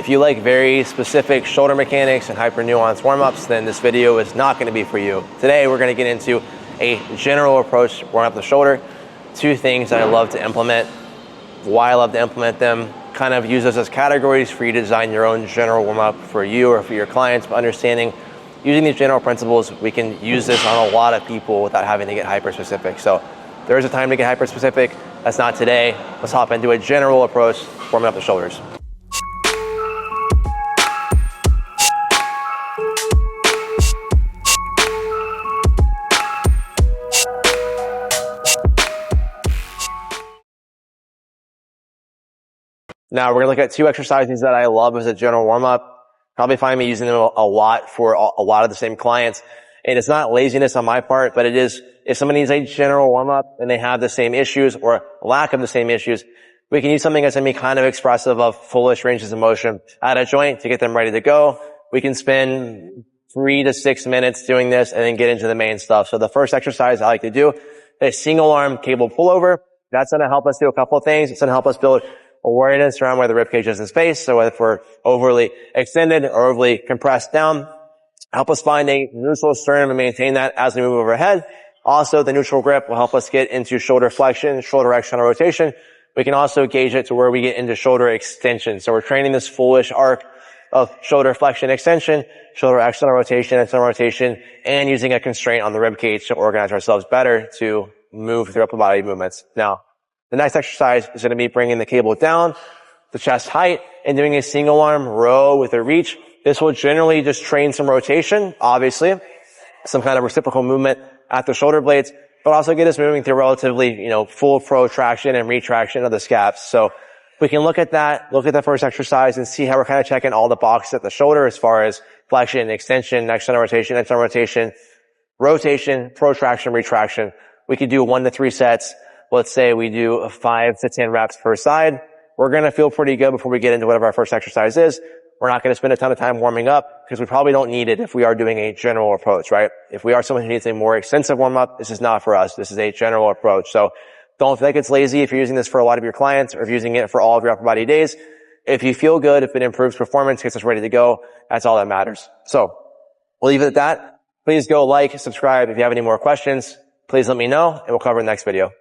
If you like very specific shoulder mechanics and hyper nuanced warm-ups, then this video is not going to be for you. Today we're going to get into a general approach to warming up the shoulder. Two things that I love to implement, why I love to implement them, kind of use those as categories for you to design your own general warm-up for you or for your clients, but understanding using these general principles, we can use this on a lot of people without having to get hyper-specific. So there is a time to get hyper-specific. That's not today. Let's hop into a general approach warming up the shoulders. Now we're gonna look at two exercises that I love as a general warm-up. Probably find me using them a lot for a lot of the same clients. And it's not laziness on my part, but it is, if someone needs a general warm-up and they have the same issues or lack of the same issues, we can use something that's gonna be kind of expressive of fullish ranges of motion at a joint to get them ready to go. We can spend 3 to 6 minutes doing this and then get into the main stuff. So the first exercise I like to do is single arm cable pullover. That's gonna help us do a couple of things. It's gonna help us build awareness around where the ribcage is in space. So if we're overly extended or overly compressed down, help us find a neutral sternum and maintain that as we move overhead. Also, the neutral grip will help us get into shoulder flexion, shoulder external rotation. We can also gauge it to where we get into shoulder extension. So we're training this fullish arc of shoulder flexion extension, shoulder external rotation, and using a constraint on the ribcage to organize ourselves better to move through upper body movements. Now, the next exercise is going to be bringing the cable down to chest height and doing a single arm row with a reach. This will generally just train some rotation, obviously, some kind of reciprocal movement at the shoulder blades, but also get us moving through relatively, full protraction and retraction of the scaps. So we can look at that, look at the first exercise and see how we're kind of checking all the boxes at the shoulder as far as flexion, extension, external rotation, protraction, retraction. We could do 1 to 3 sets. Let's say we do 5 to 10 reps per side. We're going to feel pretty good before we get into whatever our first exercise is. We're not going to spend a ton of time warming up because we probably don't need it if we are doing a general approach, right? If we are someone who needs a more extensive warm-up, this is not for us. This is a general approach. So don't feel like it's lazy if you're using this for a lot of your clients or if you're using it for all of your upper body days. If you feel good, if it improves performance, gets us ready to go, that's all that matters. So we'll leave it at that. Please go like, subscribe. If you have any more questions, please let me know and we'll cover in the next video.